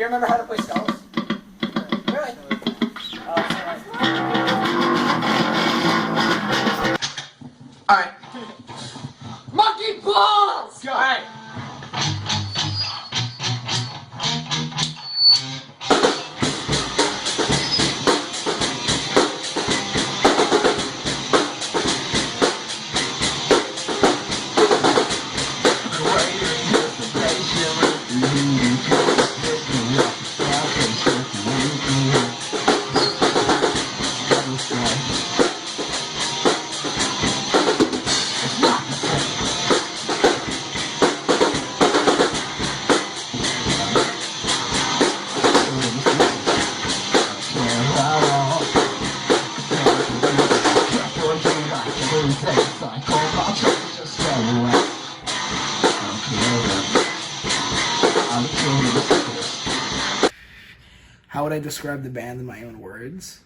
you remember how to play skulls? Really? Alright. Monkey balls! Go. Alright. How would I describe the band in my own words?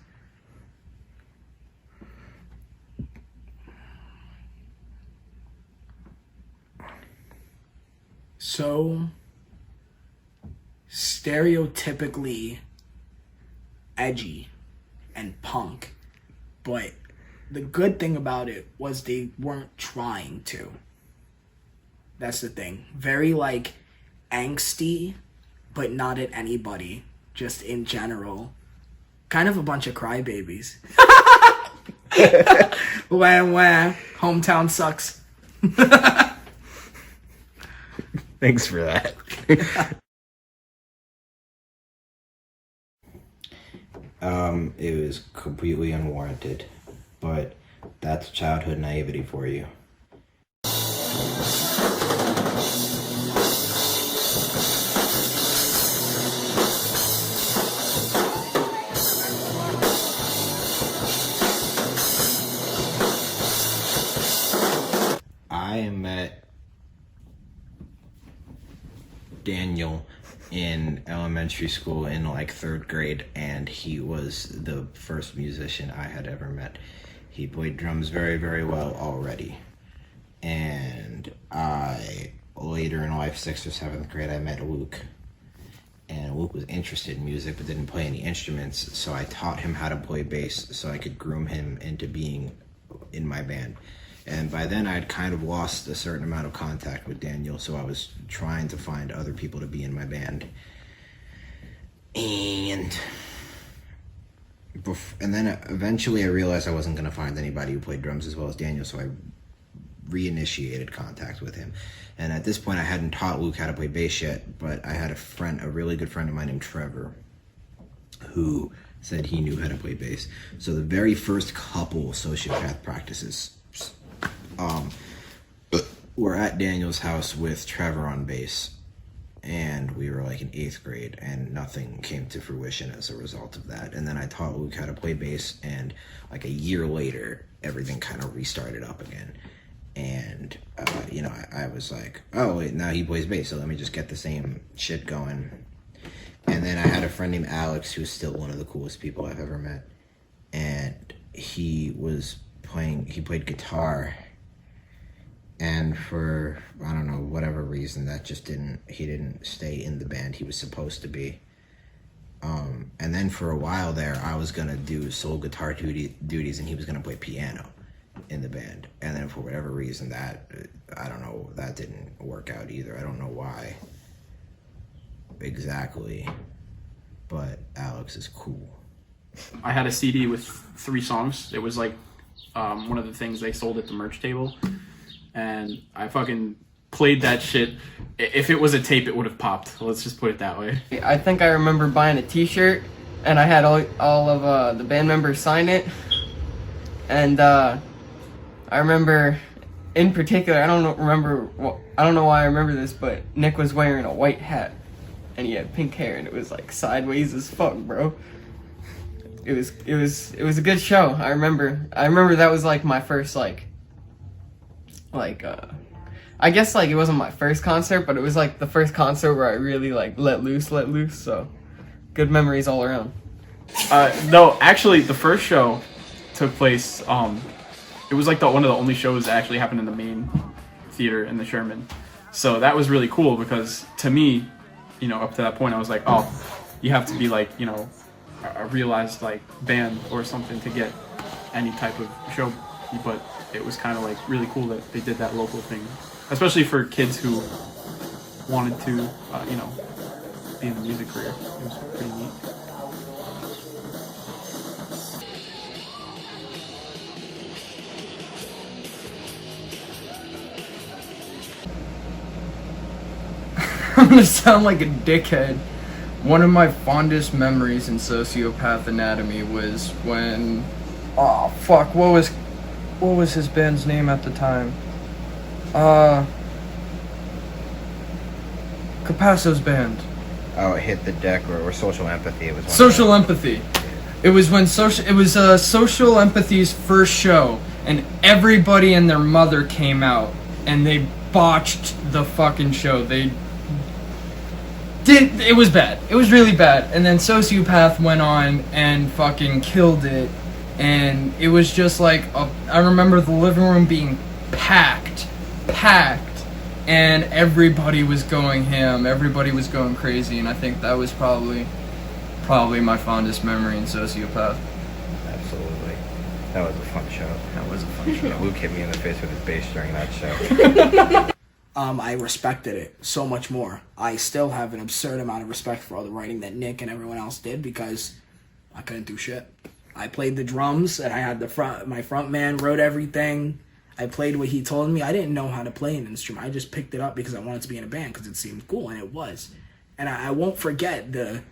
So stereotypically edgy and punk, but the good thing about it was they weren't trying to. That's the thing. Very like angsty, but not at anybody, just in general. Kind of a bunch of crybabies. Wham wham, hometown sucks. Thanks for that. It was completely unwarranted, but that's childhood naivety for you. I met Daniel in elementary school in like 3rd grade, and he was the first musician I had ever met. He played drums very, very well already. And later in life, 6th or 7th grade, I met Luke. And Luke was interested in music but didn't play any instruments, so I taught him how to play bass so I could groom him into being in my band. And by then I had kind of lost a certain amount of contact with Daniel, so I was trying to find other people to be in my band. And then eventually I realized I wasn't going to find anybody who played drums as well as Daniel, so I reinitiated contact with him. And at this point I hadn't taught Luke how to play bass yet, but I had a really good friend of mine named Trevor, who said he knew how to play bass. So the very first couple Sociopath practices, we're at Daniel's house with Trevor on bass, and we were like in 8th grade, and nothing came to fruition as a result of that. And then I taught Luke how to play bass, and like a year later, everything kind of restarted up again. And, I was like, oh, wait, now he plays bass, so let me just get the same shit going. And then I had a friend named Alex, who's still one of the coolest people I've ever met. And he played guitar. And for, I don't know, whatever reason, he didn't stay in the band he was supposed to be. And then for a while there, I was going to do sole guitar duties, and he was going to play piano in the band. And then for whatever reason, that didn't work out either. I don't know why exactly, but Alex is cool. I had a CD with 3 songs. It was like one of the things they sold at the merch table. And I fucking played that shit. If it was a tape, it would have popped. Let's just put it that way. I think I remember buying a t-shirt, and I had all of the band members sign it. And I remember, in particular, I don't know why I remember this, but Nick was wearing a white hat, and he had pink hair, and it was like sideways as fuck, bro. It was a good show. I remember that was like my first I guess like it wasn't my first concert, but it was like the first concert where I really like let loose, so good memories all around. No, actually the first show took place, it was like one of the only shows that actually happened in the main theater in the Sherman. So that was really cool because to me, up to that point, I was like, oh, you have to be like, a realized like band or something to get any type of show. But it was kind of like really cool that they did that local thing, especially for kids who wanted to, be in the music career. It was pretty neat. I'm gonna sound like a dickhead. One of my fondest memories in Sociopath Anatomy was when, oh fuck, what was his band's name at the time? Capasso's band. Oh, it hit the deck or Social Empathy. It was Social Empathy. It was when Social Empathy's first show, and everybody and their mother came out, and they botched the fucking show. It was bad. It was really bad. And then Sociopath went on and fucking killed it. And it was just like, I remember the living room being packed. And everybody was going ham. Everybody was going crazy. And I think that was probably my fondest memory in Sociopath. Absolutely. That was a fun show. That was a fun show. Luke hit me in the face with his bass during that show. I respected it so much more. I still have an absurd amount of respect for all the writing that Nick and everyone else did because I couldn't do shit. I played the drums and I had my front man wrote everything. I played what he told me. I didn't know how to play an instrument. I just picked it up because I wanted to be in a band because it seemed cool, and it was. And I won't forget the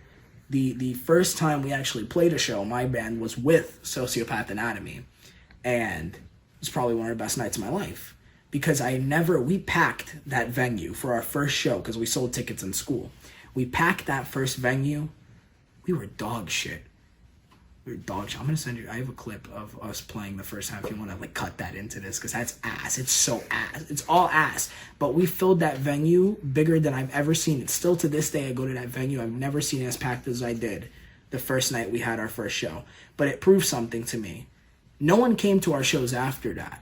first time we actually played a show, my band was with Sociopath Anatomy, and it was probably one of the best nights of my life. Because we packed that venue for our first show because we sold tickets in school. We packed that first venue. We were dog shit. I'm going to send you, I have a clip of us playing the first time if you want to cut that into this because that's ass. It's so ass. It's all ass. But we filled that venue bigger than I've ever seen it. Still to this day, I go to that venue. I've never seen it as packed as I did the first night we had our first show. But it proved something to me. No one came to our shows after that.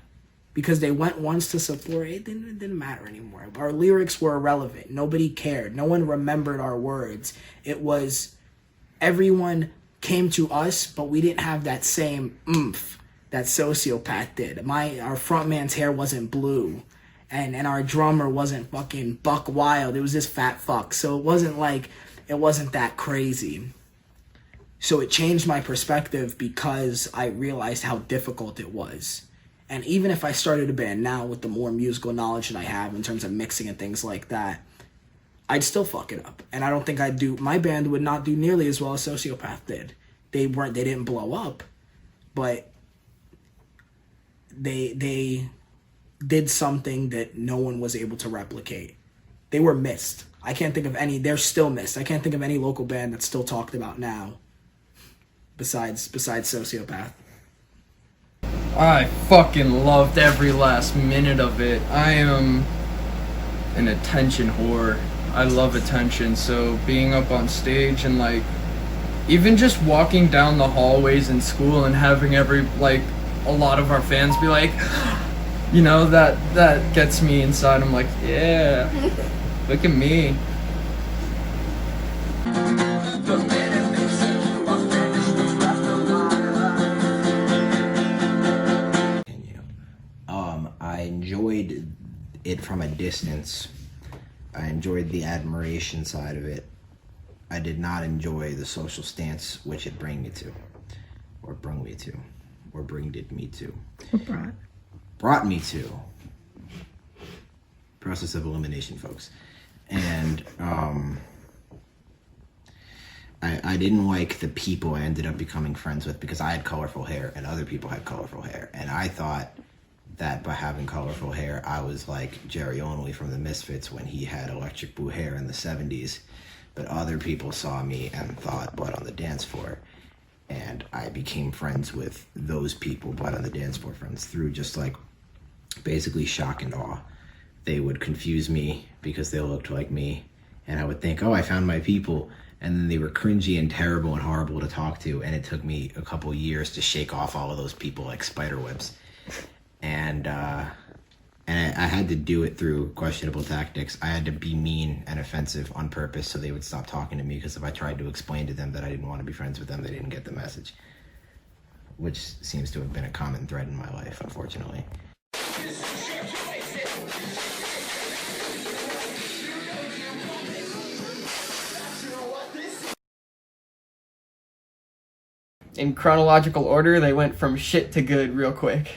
Because they went once to support it, it didn't matter anymore. Our lyrics were irrelevant. Nobody cared. No one remembered our words. It was everyone came to us, but we didn't have that same oomph that Sociopath did. Our frontman's hair wasn't blue, and our drummer wasn't fucking buck wild. It was this fat fuck. So it wasn't that crazy. So it changed my perspective because I realized how difficult it was. And even if I started a band now with the more musical knowledge that I have in terms of mixing and things like that, I'd still fuck it up. And I don't think my band would not do nearly as well as Sociopath did. They didn't blow up, but they did something that no one was able to replicate. They were missed. They're still missed. I can't think of any local band that's still talked about now besides Sociopath. I fucking loved every last minute of it. I am an attention whore. I love attention, so being up on stage and even just walking down the hallways in school and having a lot of our fans be like, that gets me inside. I'm like, yeah, look at me. I enjoyed it from a distance. I enjoyed the admiration side of it. I did not enjoy the social stance which it brought me to. Process of elimination, folks. And I didn't like the people I ended up becoming friends with because I had colorful hair and other people had colorful hair. And I thought that by having colorful hair, I was like Jerry Only from the Misfits when he had electric blue hair in the 70s. But other people saw me and thought Blood on the Dance Floor. And I became friends with those people, Blood on the Dance Floor friends, through just basically shock and awe. They would confuse me because they looked like me. And I would think, oh, I found my people. And then they were cringy and terrible and horrible to talk to. And it took me a couple years to shake off all of those people like spider webs. And And I had to do it through questionable tactics. I had to be mean and offensive on purpose so they would stop talking to me, because if I tried to explain to them that I didn't want to be friends with them, they didn't get the message. Which seems to have been a common thread in my life, unfortunately. In chronological order, they went from shit to good real quick.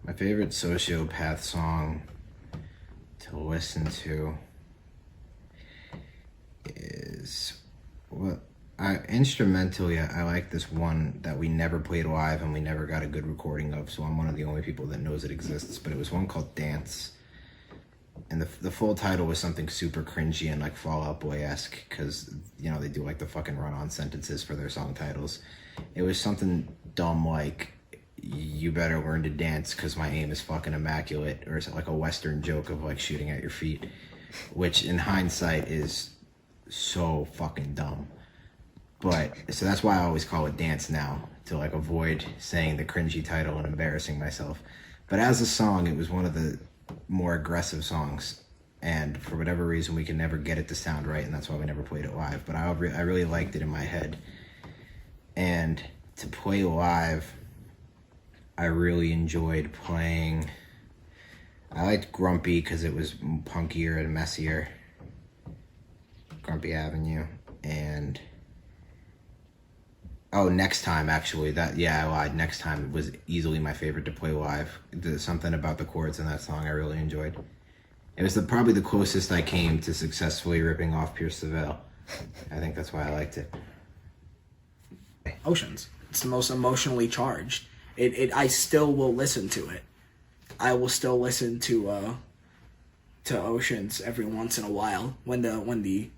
My favorite Sociopath song to listen to is, well, instrumentally, I like this one that we never played live and we never got a good recording of, so I'm one of the only people that knows it exists, but it was one called Dance. And the full title was something super cringy and like Fall Out Boy-esque, because, you know, they do like the fucking run-on sentences for their song titles. It was something dumb like, "You better learn to dance because my aim is fucking immaculate," or is it like a Western joke of like shooting at your feet, which in hindsight is so fucking dumb. But so that's why I always call it Dance now, to like avoid saying the cringy title and embarrassing myself. But as a song, it was one of the more aggressive songs, and for whatever reason we could never get it to sound right, and that's why we never played it live. But I really liked it in my head, and to play live, I really enjoyed playing. I liked Grumpy because it was punkier and messier. Grumpy Avenue. And Next Time, actually. I lied. Next Time was easily my favorite to play live. There's something about the chords in that song I really enjoyed. It was probably the closest I came to successfully ripping off Pierce the Veil. I think that's why I liked it. Oceans. It's the most emotionally charged. I still will listen to it. I will still listen to Oceans every once in a while when the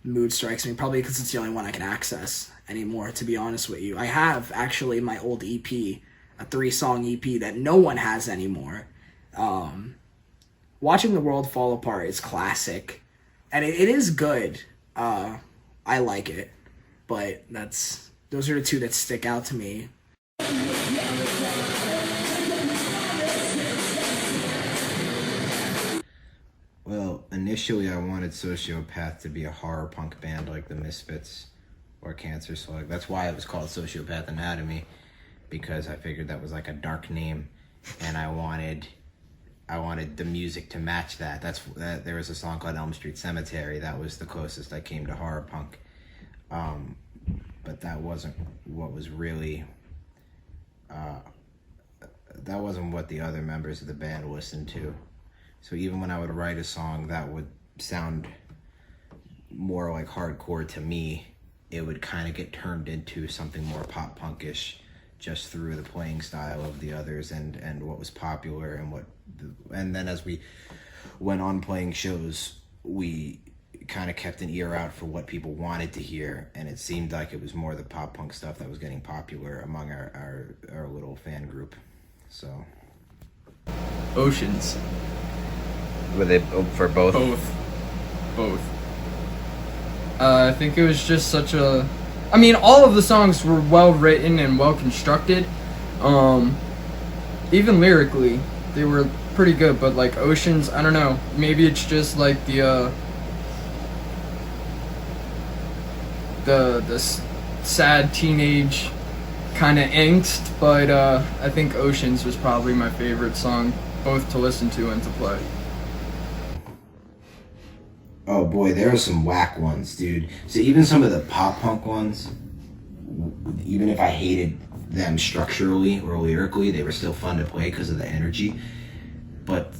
mood strikes me, probably because it's the only one I can access anymore, to be honest with you. I have actually my old EP, a 3-song EP that no one has anymore. Watching the World Fall Apart is classic, and it is good. I like it, but those are the two that stick out to me. Well, initially I wanted Sociopath to be a horror punk band like the Misfits or Cancer Slug. That's why it was called Sociopath Anatomy, because I figured that was like a dark name, and I wanted the music to match that. There was a song called Elm Street Cemetery. That was the closest I came to horror punk. But that wasn't what was really... that wasn't what the other members of the band listened to. So even when I would write a song that would sound more like hardcore to me, it would kind of get turned into something more pop punkish just through the playing style of the others and what was popular and then as we went on playing shows, we kind of kept an ear out for what people wanted to hear, and it seemed like it was more the pop punk stuff that was getting popular among our little fan group. So Oceans. were they for both? Both. I think it was just such a... I mean, all of the songs were well written and well constructed. Even lyrically, they were pretty good, but like Oceans, I don't know. Maybe it's just like the sad teenage kind of angst, but I think Oceans was probably my favorite song, both to listen to and to play. Oh boy, there are some whack ones, dude. So even some of the pop punk ones, even if I hated them structurally or lyrically, they were still fun to play because of the energy. But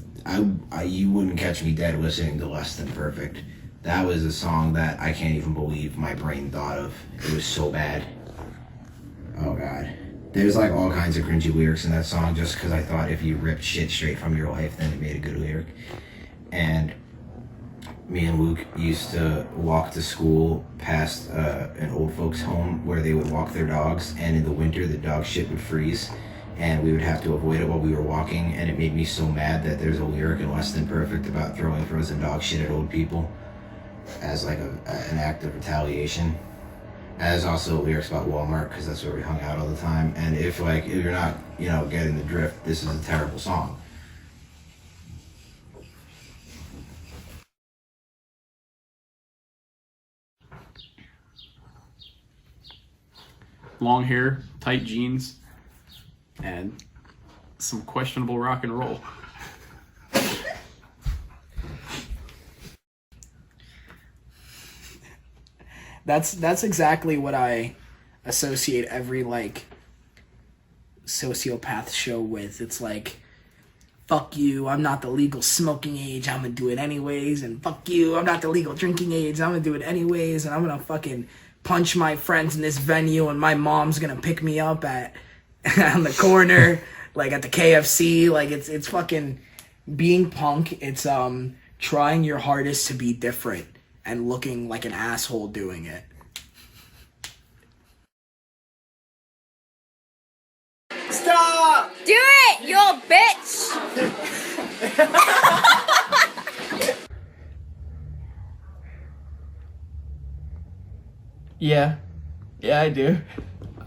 you wouldn't catch me dead listening to Less Than Perfect. That was a song that I can't even believe my brain thought of. It was so bad. Oh god. There's like all kinds of cringy lyrics in that song just because I thought if you ripped shit straight from your life, then it made a good lyric. And me and Luke used to walk to school past an old folks home where they would walk their dogs, and in the winter the dog shit would freeze and we would have to avoid it while we were walking, and it made me so mad that there's a lyric in Less Than Perfect about throwing frozen dog shit at old people as like an act of retaliation. And there's also lyrics about Walmart because that's where we hung out all the time, and if you're not getting the drift, this is a terrible song. Long hair, tight jeans, and some questionable rock and roll. That's exactly what I associate every sociopath show with. It's like, fuck you, I'm not the legal smoking age, I'm gonna do it anyways, and fuck you, I'm not the legal drinking age, I'm gonna do it anyways, and I'm gonna fucking punch my friends in this venue, and my mom's gonna pick me up on the corner, like at the KFC. Like it's fucking being punk. It's trying your hardest to be different and looking like an asshole doing it. Stop! Do it, you old bitch! Yeah, I do.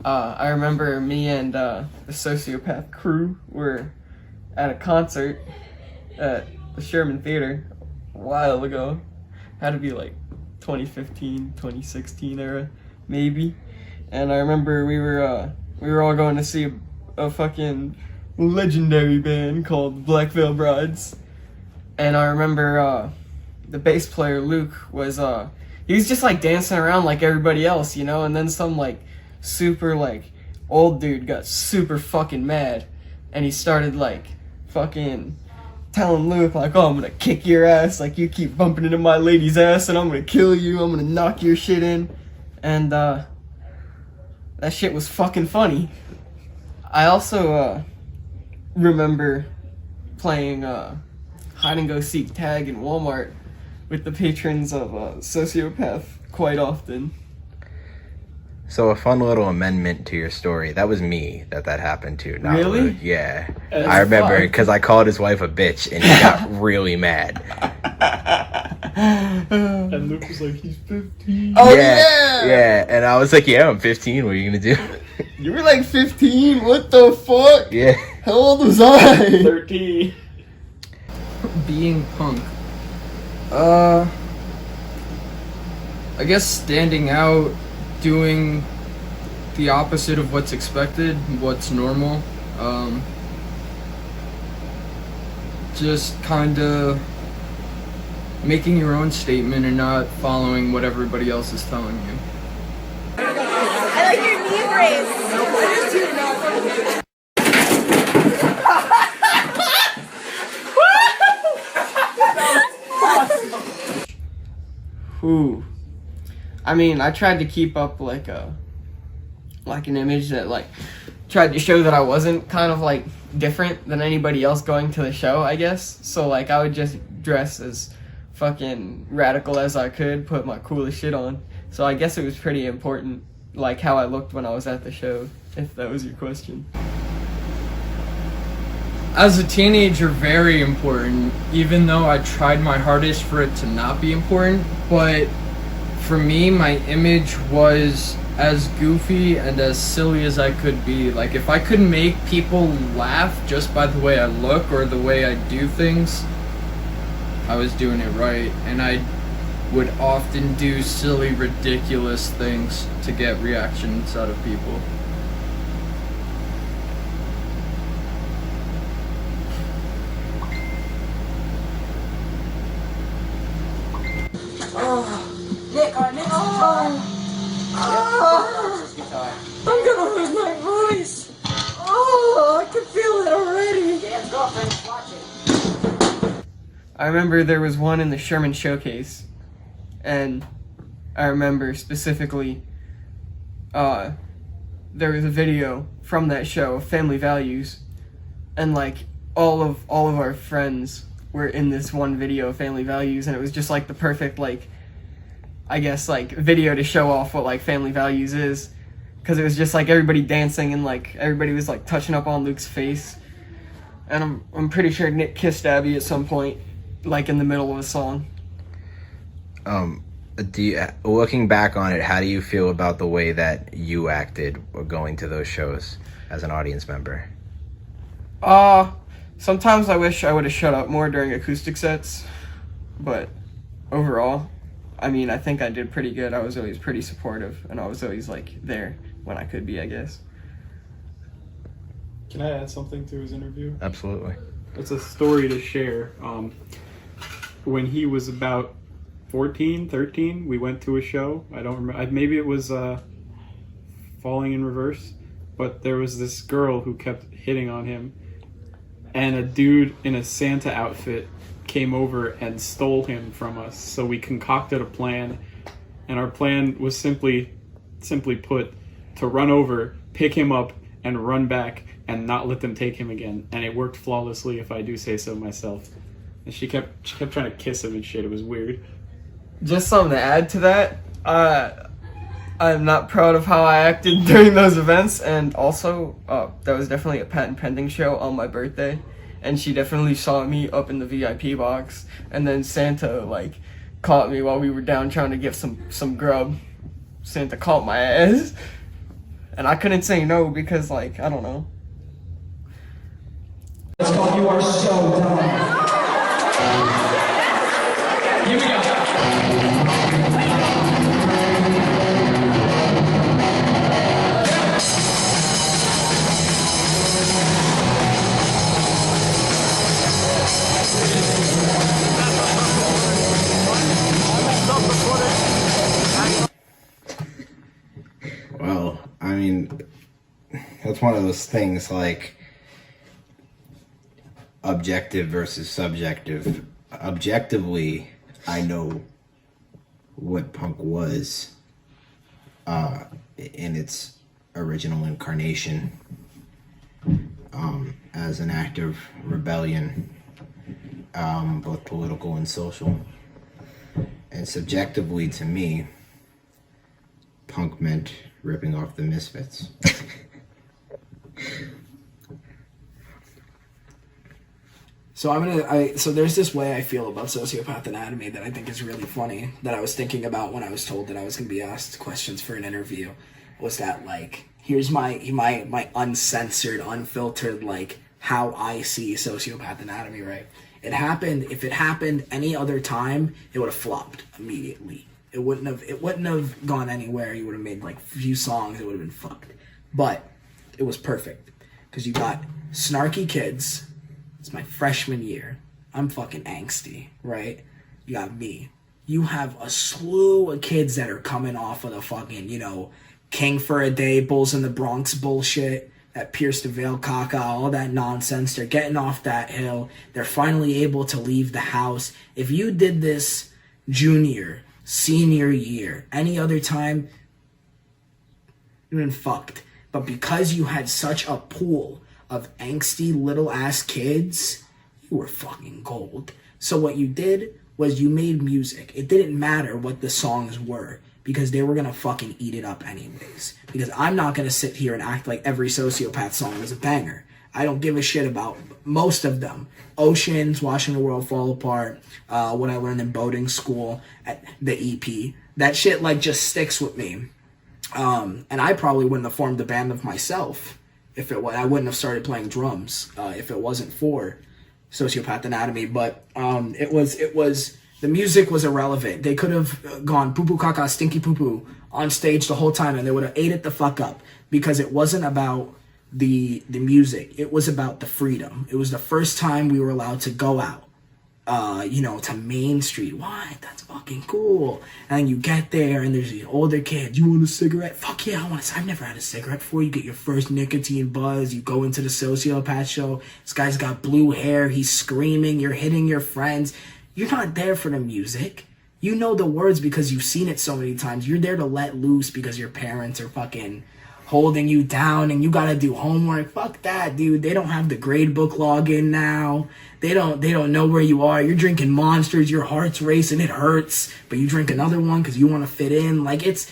I remember me and the Sociopath crew were at a concert at the Sherman Theater a while ago. Had to be like 2015, 2016 era, maybe. And I remember we were all going to see a fucking legendary band called Black Veil Brides. And I remember the bass player Luke was he was just like dancing around like everybody else, and then some like super like old dude got super fucking mad, and he started like fucking telling Luke like, oh, I'm gonna kick your ass, like you keep bumping into my lady's ass and I'm gonna kill you, I'm gonna knock your shit in. And that shit was fucking funny. I also remember playing hide and go seek tag in Walmart with the patrons of Sociopath quite often. So a fun little amendment to your story. That was me that happened to. Not Really? Luke. Yeah. That's I remember fun. because I called his wife a bitch and he got really mad. And Luke was like, he's 15. Oh Yeah. And I was like, yeah, I'm 15. What are you going to do? You were like 15? What the fuck? Yeah. How old was I? 13. Being punk. I guess standing out, doing the opposite of what's expected, what's normal. Just kind of making your own statement and not following what everybody else is telling you. I like your knee brace. Whew. I mean, I tried to keep up like an image that like tried to show that I wasn't kind of like different than anybody else going to the show, I guess. So like I would just dress as fucking radical as I could, put my coolest shit on. So I guess it was pretty important, like how I looked when I was at the show, if that was your question. As a teenager, very important, even though I tried my hardest for it to not be important. But for me, my image was as goofy and as silly as I could be. Like, if I could make people laugh just by the way I look or the way I do things, I was doing it right. And I would often do silly, ridiculous things to get reactions out of people. I'm gonna lose my voice! Oh, I can feel it already! I remember there was one in the Sherman Showcase, and I remember specifically, there was a video from that show of Family Values, and like all of our friends were in this one video of Family Values, and it was just like the perfect, like, I guess, like, video to show off what like Family Values is, because it was just like everybody dancing and like everybody was like touching up on Luke's face, and I'm pretty sure Nick kissed Abby at some point, like in the middle of a song. Looking back on it, how do you feel about the way that you acted going to those shows as an audience member? Sometimes I wish I would have shut up more during acoustic sets, but overall, I mean, I think I did pretty good. I was always pretty supportive, and I was always like there when I could be, I guess. Can I add something to his interview? Absolutely. It's a story to share. When he was about 14, 13, we went to a show. I don't remember. Maybe it was Falling in Reverse. But there was this girl who kept hitting on him. And a dude in a Santa outfit came over and stole him from us. So we concocted a plan. And our plan was simply put, to run over, pick him up, and run back and not let them take him again. And it worked flawlessly, if I do say so myself. And she kept trying to kiss him and shit. It was weird. Just something to add to that, I'm not proud of how I acted during those events, and also, that was definitely a patent pending show on my birthday, and she definitely saw me up in the VIP box, and then Santa, like, caught me while we were down trying to get some grub. Santa caught my ass, and I couldn't say no because, like, I don't know. You are so dumb. Here we go. Well, I mean, that's one of those things, like, objective versus subjective. Objectively, I know what punk was in its original incarnation, as an act of rebellion, both political and social. And subjectively, to me, punk meant ripping off the Misfits. So there's this way I feel about Sociopath Anatomy that I think is really funny, that I was thinking about when I was told that I was going to be asked questions for an interview, was that, like, here's my uncensored, unfiltered, like, how I see Sociopath Anatomy, right? If it happened any other time, it would have flopped immediately. It wouldn't have gone anywhere. You would have made, like, a few songs, it would have been fucked. But it was perfect, because you got snarky kids. It's my freshman year. I'm fucking angsty, right? You got me. You have a slew of kids that are coming off of the fucking, King for a Day, Bulls in the Bronx bullshit, that Pierce the Veil caca, all that nonsense. They're getting off that hill. They're finally able to leave the house. If you did this junior, senior year, any other time, you've been fucked. But because you had such a pool of angsty little ass kids, you were fucking gold. So what you did was you made music. It didn't matter what the songs were because they were gonna fucking eat it up anyways. Because I'm not gonna sit here and act like every Sociopath song is a banger. I don't give a shit about most of them. Oceans, Watching the World Fall Apart, What I Learned in Boating School, the EP. That shit like just sticks with me. And I probably wouldn't have formed a band of myself if it was. I wouldn't have started playing drums if it wasn't for Sociopath Anatomy. But it was the music was irrelevant. They could have gone poo poo caca stinky poo poo on stage the whole time, and they would have ate it the fuck up because it wasn't about the music. It was about the freedom. It was the first time we were allowed to go out. To Main Street. What? That's fucking cool. And you get there and there's these older kids. You want a cigarette? Fuck yeah, I've never had a cigarette before. You get your first nicotine buzz. You go into the Sociopath show. This guy's got blue hair. He's screaming. You're hitting your friends. You're not there for the music. You know the words because you've seen it so many times. You're there to let loose because your parents are fucking holding you down and you gotta do homework. Fuck that, dude. They don't have the grade book login now. They don't know where you are. You're drinking Monsters, your heart's racing, it hurts, but you drink another one because you want to fit in. Like it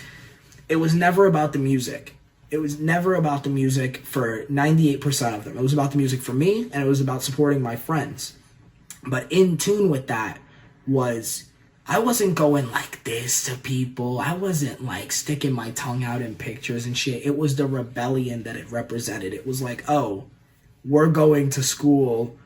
was never about the music. It was never about the music for 98% of them. It was about the music for me, and it was about supporting my friends. But in tune with that was I wasn't going like this to people. I wasn't like sticking my tongue out in pictures and shit. It was the rebellion that it represented. It was like, oh, we're going to school,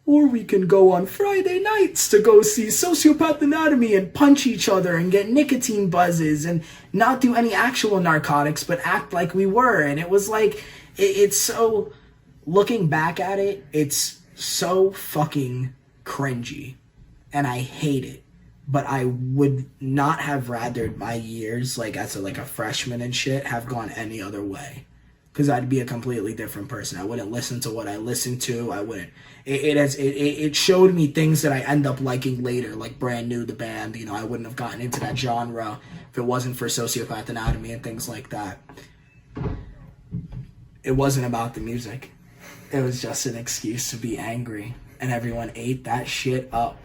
or we can go on Friday nights to go see Sociopath Anatomy and punch each other and get nicotine buzzes and not do any actual narcotics, but act like we were. And it was like, it's so, looking back at it, it's so fucking cringy. And I hate it. But I would not have rathered my years, like as a freshman and shit, have gone any other way. Because I'd be a completely different person. I wouldn't listen to what I listened to. I wouldn't. It showed me things that I end up liking later, like Brand New, the band. I wouldn't have gotten into that genre if it wasn't for Sociopath Anatomy and things like that. It wasn't about the music. It was just an excuse to be angry. And everyone ate that shit up.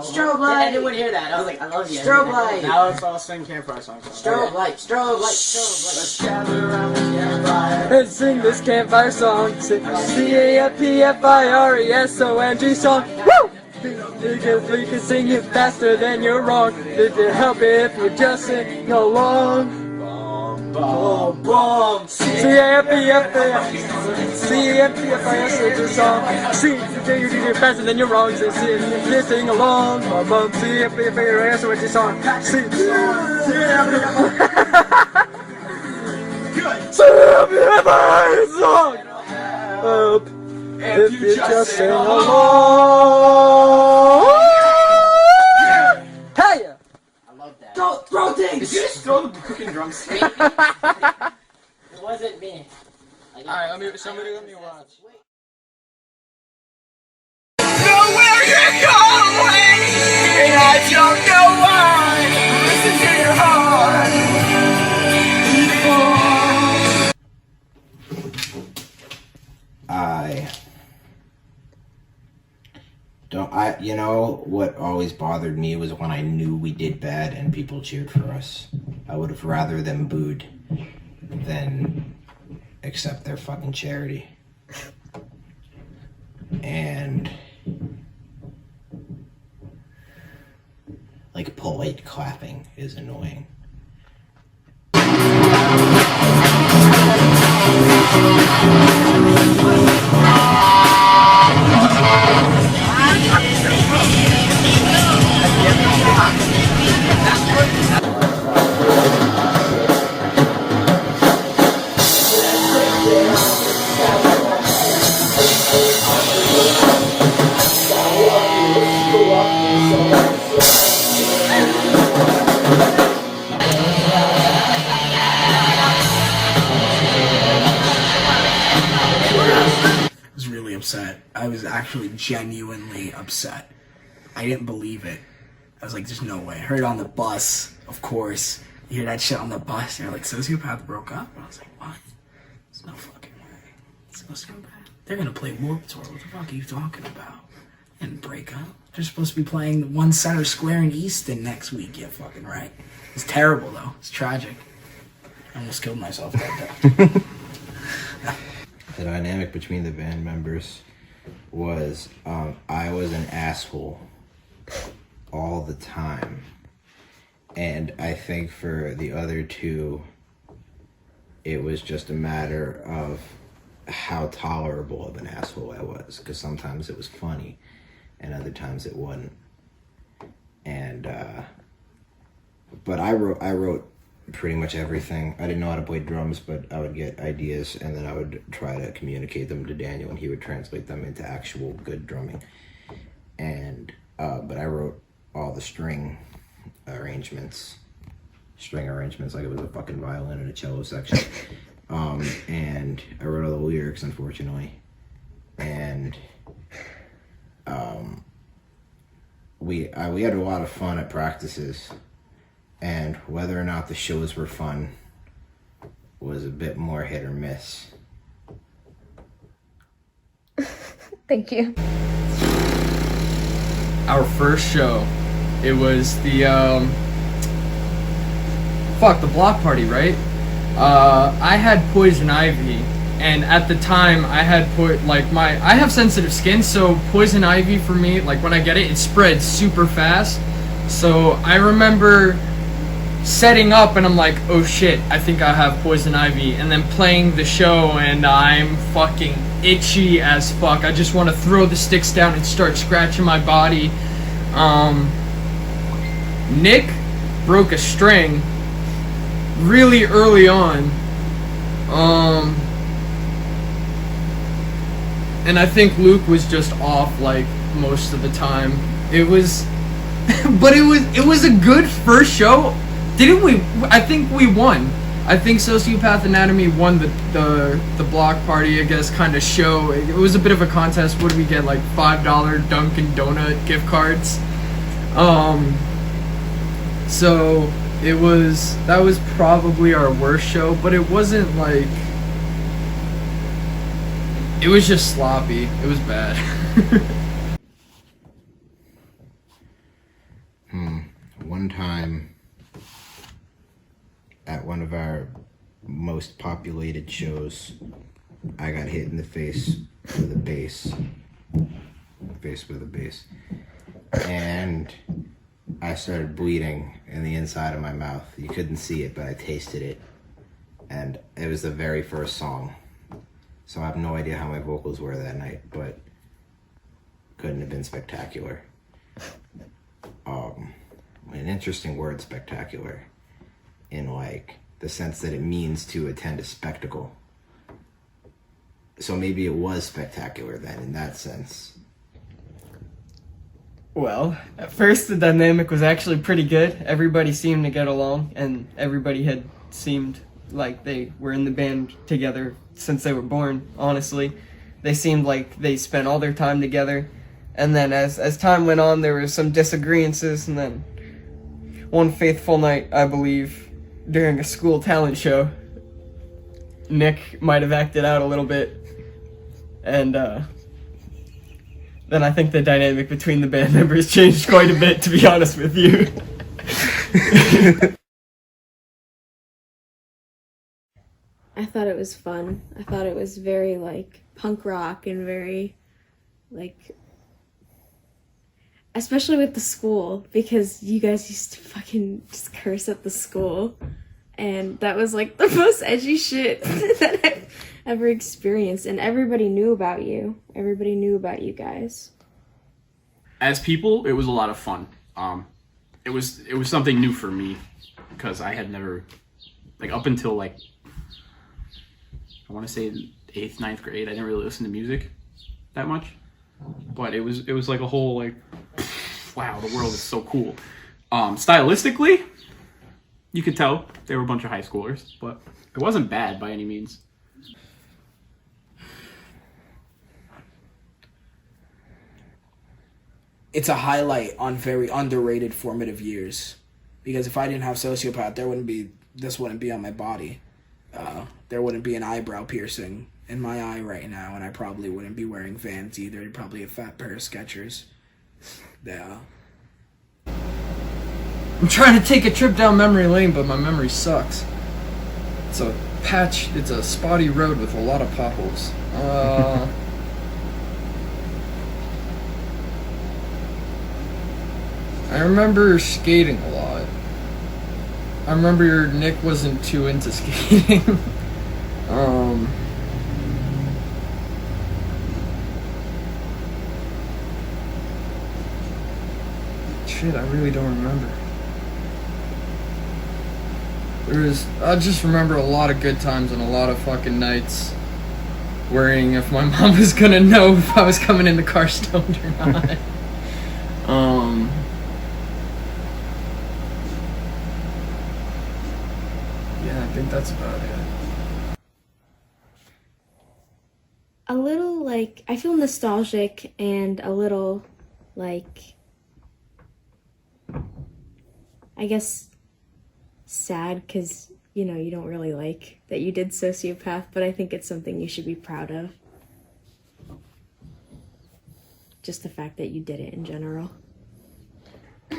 Strobe light. I didn't hear that. I was like, I love you. Strobe light. Now let's all sing campfire songs. Strobe light. Strobe light. Strobe light. Let's gather around the campfire and sing this campfire song. CAMPFIRESONG song. Woo! Because we can sing it faster than you're wrong. Did it help if you just sing along? boom, boom. CMPFIS song. See, you do it faster than you're wrong. Sing along. CMPFIS song. See, CMPFIS song. If you just sing along. Hey! I love that. Throw things! Did you just throw the cooking drumstick? It wasn't me. Alright, somebody let me watch. Know where you're going, and I don't know why. Listen to your heart. You know what always bothered me was when I knew we did bad and people cheered for us. I would have rather them booed than accept their fucking charity. And like polite clapping is annoying. I was actually genuinely upset. I didn't believe it. I was like, there's no way. I heard it on the bus of course, you hear that shit on the bus. They're like, Sociopath broke up. And I was like, what? There's no fucking way. Sociopath. They're gonna play Warped Tour. What the fuck are you talking about? And break up. They're supposed to be playing the One Center Square in Easton next week. Yeah, fucking right. It's terrible though. It's tragic. I almost killed myself that day. The dynamic between the band members was I was an asshole all the time. And I think for the other two, it was just a matter of how tolerable of an asshole I was. Because sometimes it was funny and other times it wasn't. And, but I wrote pretty much everything. I didn't know how to play drums, but I would get ideas and then I would try to communicate them to Daniel and he would translate them into actual good drumming. And but I wrote all the string arrangements like it was a fucking violin and a cello section. And I wrote all the lyrics, unfortunately. And we had a lot of fun at practices. And whether or not the shows were fun was a bit more hit or miss. Thank you. Our first show, it was the block party, right? I had poison ivy, and at the time I had put I have sensitive skin, so poison ivy for me, like when I get it, it spreads super fast. So I remember setting up and I'm like, oh shit, I think I have poison ivy, and then playing the show and I'm fucking itchy as fuck. I just want to throw the sticks down and start scratching my body. Nick broke a string really early on, and I think Luke was just off like most of the time. It was but it was a good first show. Didn't we? I think we won. I think Sociopath Anatomy won the block party, I guess, kind of show. It was a bit of a contest. What did we get? Like $5 Dunkin' Donut gift cards. So that was probably our worst show, but it wasn't like, it was just sloppy. It was bad. One time at one of our most populated shows, I got hit in the face with a bass. And I started bleeding in the inside of my mouth. You couldn't see it, but I tasted it. And it was the very first song. So I have no idea how my vocals were that night, but couldn't have been spectacular. An interesting word, spectacular, in like the sense that it means to attend a spectacle. So maybe it was spectacular then in that sense. Well, at first the dynamic was actually pretty good. Everybody seemed to get along, and everybody had seemed like they were in the band together since they were born, honestly. They seemed like they spent all their time together. And then as time went on, there were some disagreements, and then one fateful night, I believe, during a school talent show, Nick might have acted out a little bit, and then I think the dynamic between the band members changed quite a bit, to be honest with you. I thought it was fun. I thought it was very, like, punk rock and very, like, especially with the school, because you guys used to fucking just curse at the school, and that was, like, the most edgy shit that I've ever experienced, and everybody knew about you. Everybody knew about you guys. As people, it was a lot of fun. It was something new for me, because I had never, like, up until, like, I want to say 8th, 9th grade, I didn't really listen to music that much. But it was like a whole, like, wow, the world is so cool. Stylistically, you could tell they were a bunch of high schoolers, but it wasn't bad by any means. It's a highlight on very underrated formative years. Because if I didn't have Sociopath, this wouldn't be on my body. There wouldn't be an eyebrow piercing in my eye right now, and I probably wouldn't be wearing Vans either. I'd probably a fat pair of Skechers. Yeah. I'm trying to take a trip down memory lane, but my memory sucks. It's a spotty road with a lot of potholes. I remember skating a lot. I remember Nick wasn't too into skating. Shit, I really don't remember. I just remember a lot of good times and a lot of fucking nights worrying if my mom was gonna know if I was coming in the car stoned or not. Yeah, I think that's about it. A little, like, I feel nostalgic and a little, like, I guess sad because, you know, you don't really like that you did Sociopath, but I think it's something you should be proud of. Just the fact that you did it in general.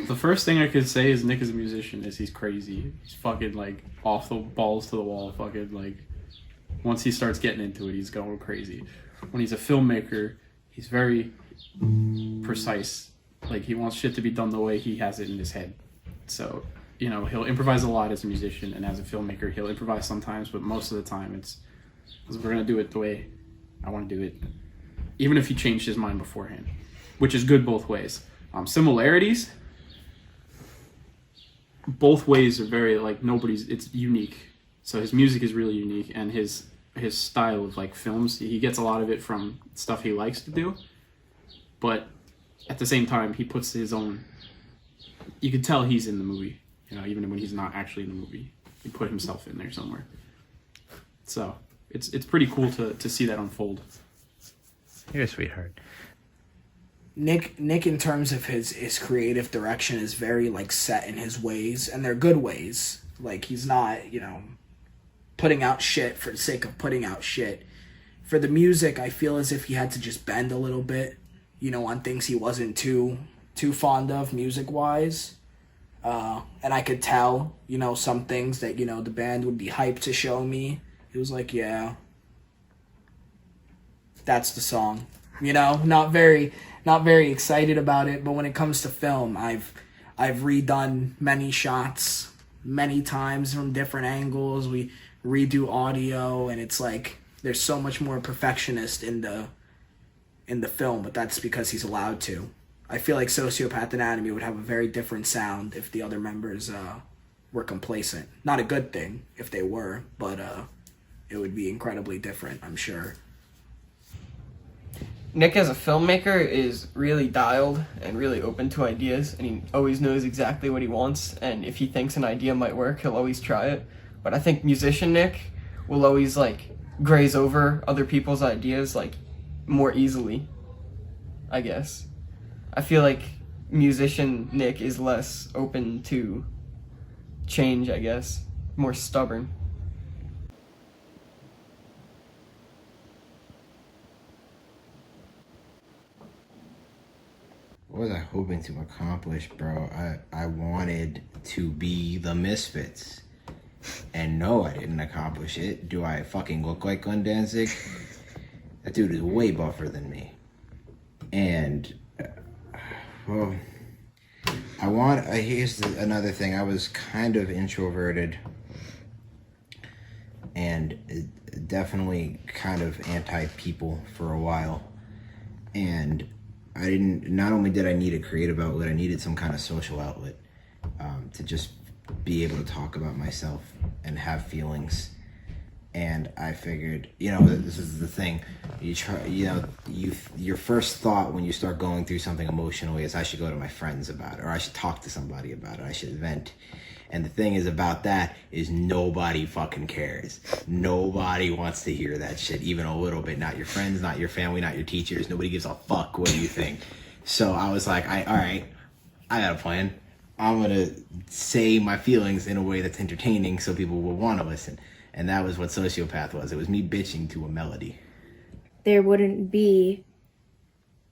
The first thing I could say is Nick is a musician is he's crazy. He's fucking like off the balls to the wall, fucking like once he starts getting into it, he's going crazy. When he's a filmmaker, he's very precise. Like he wants shit to be done the way he has it in his head. So, you know, he'll improvise a lot as a musician, and as a filmmaker, he'll improvise sometimes, but most of the time it's we're gonna do it the way I want to do it, even if he changed his mind beforehand, which is good both ways. Similarities, both ways are very like it's unique. So his music is really unique, and his style of like films, he gets a lot of it from stuff he likes to do, but at the same time he puts his own. You can tell he's in the movie, you know, even when he's not actually in the movie. He put himself in there somewhere. So it's pretty cool to see that unfold. You're a sweetheart. Nick in terms of his creative direction is very like set in his ways, and they're good ways. Like he's not, you know, putting out shit for the sake of putting out shit. For the music, I feel as if he had to just bend a little bit, you know, on things he wasn't too fond of music-wise. And I could tell, you know, some things that, you know, the band would be hyped to show me. It was like, yeah, that's the song. You know, not very excited about it, but when it comes to film, I've redone many shots many times from different angles. We redo audio, and it's like there's so much more perfectionist in the film, but that's because he's allowed to. I feel like Sociopath Anatomy would have a very different sound if the other members were complacent. Not a good thing if they were, but it would be incredibly different, I'm sure. Nick as a filmmaker is really dialed and really open to ideas, and he always knows exactly what he wants, and if he thinks an idea might work, he'll always try it. But I think musician Nick will always like graze over other people's ideas like more easily, I guess. I feel like musician Nick is less open to change, I guess. More stubborn. What was I hoping to accomplish, bro? I wanted to be the Misfits. And no, I didn't accomplish it. Do I fucking look like Glenn Danzig? That dude is way buffer than me. And, well, here's another thing. I was kind of introverted and definitely kind of anti-people for a while. And not only did I need a creative outlet, I needed some kind of social outlet to just be able to talk about myself and have feelings. And I figured, you know, this is the thing. Your first thought when you start going through something emotionally is I should go to my friends about it, or I should talk to somebody about it, I should vent. And the thing is about that is nobody fucking cares. Nobody wants to hear that shit, even a little bit. Not your friends, not your family, not your teachers. Nobody gives a fuck what you think. So I was like, all right, I got a plan. I'm gonna say my feelings in a way that's entertaining so people will want to listen. And that was what Sociopath was. It was me bitching to a melody. There wouldn't be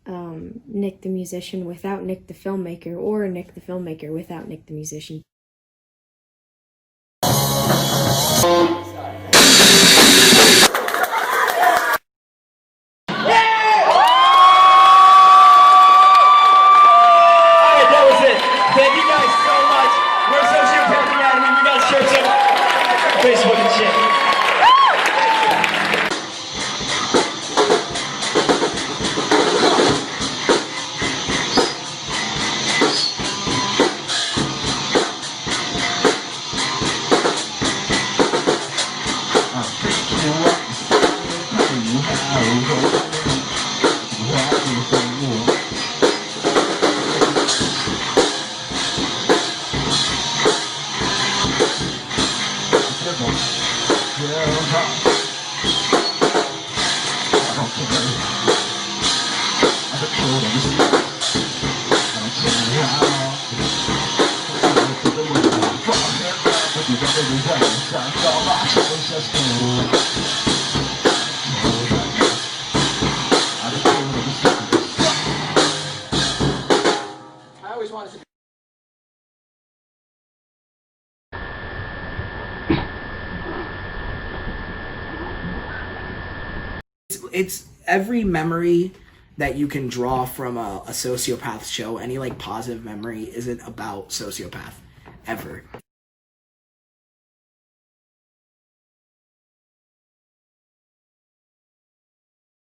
Nick the musician without Nick the filmmaker, or Nick the filmmaker without Nick the musician. That was it. Thank you guys so much. We're Sociopath Anatomy. We got shirts up, Facebook and shit. I always wanted to. It's every memory that you can draw from a sociopath show. Any like positive memory isn't about Sociopath ever.